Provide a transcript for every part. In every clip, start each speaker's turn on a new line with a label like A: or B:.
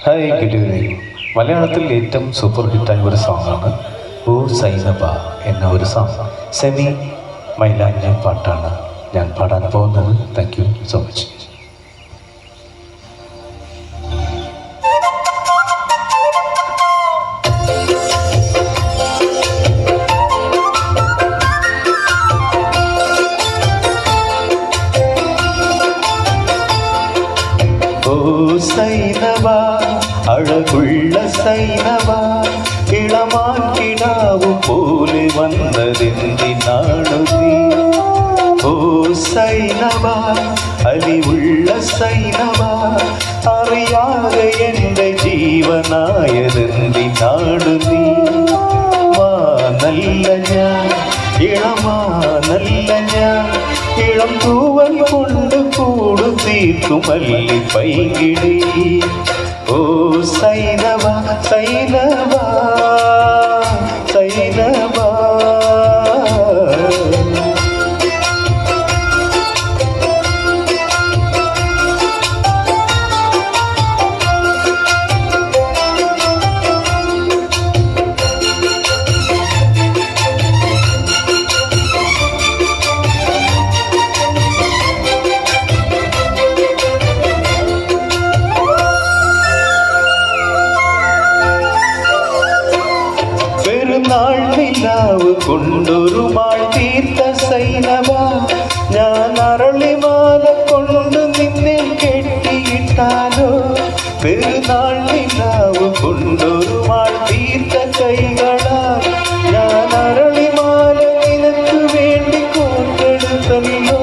A: Hi, good evening. മലയാളത്തിൽ ഏറ്റവും super ഹിറ്റായ ഒരു സോങ്ങാണ് ഓ സൈനബ എന്ന ഒരു സോങ്. സെമി മൈലാഞ്ചി പാട്ടാണ് ഞാൻ പാടാൻ പോകുന്നത്. Thank you so much. സൈനവ അഴകുള്ള സൈനവ ഇളമാൻ കിടാവു പോലെ വന്നതെന്തിനാണു നീ? ഓ സൈനവ അലിവുള്ള സൈനവ അറിയാതെ എൻ്റെ ജീവനായതെന്തിനാണു നീ? നല്ല ഞാൻ ഇളമാനല്ല ഞാൻ ഇളം തൂവൽ കൊണ്ട് കൂടു തീർക്കുമല്ലി പൈകിടി. ഓ സൈനവ സൈനവ സൈനവ നിലാവ് കൊണ്ടൊരു മാൾ തീർത്ത സൈനവ ഞാൻ അരളിമാല കൊണ്ട് നിന്നെ കെട്ടിയിട്ടാലോ? പെരുന്നാൾ നിലാവ് കൊണ്ടൊരു മാൾ തീർത്ത കൈകളാ ഞാൻ അരളിമാല നിനക്ക് വേണ്ടി കോർത്തെടുത്തല്ലോ.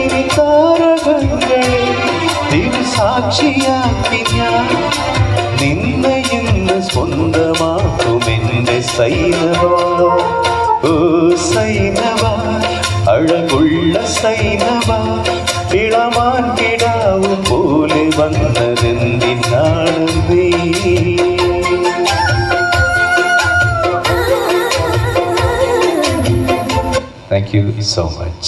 A: ഇനി താരകങ്ങളെ തിരുസാക്ഷിയാക്കി ഞാൻ നിന്നെ ഇന്ന് സ്വന്തമാക്കുമെന്റെ സൈനവ. ഓ സൈനവ അഴകുള്ള സൈനവ ഇളമാൻ കിടാവു പോലെ വന്നതെന്തിനാണ് നീ? Thank you so much.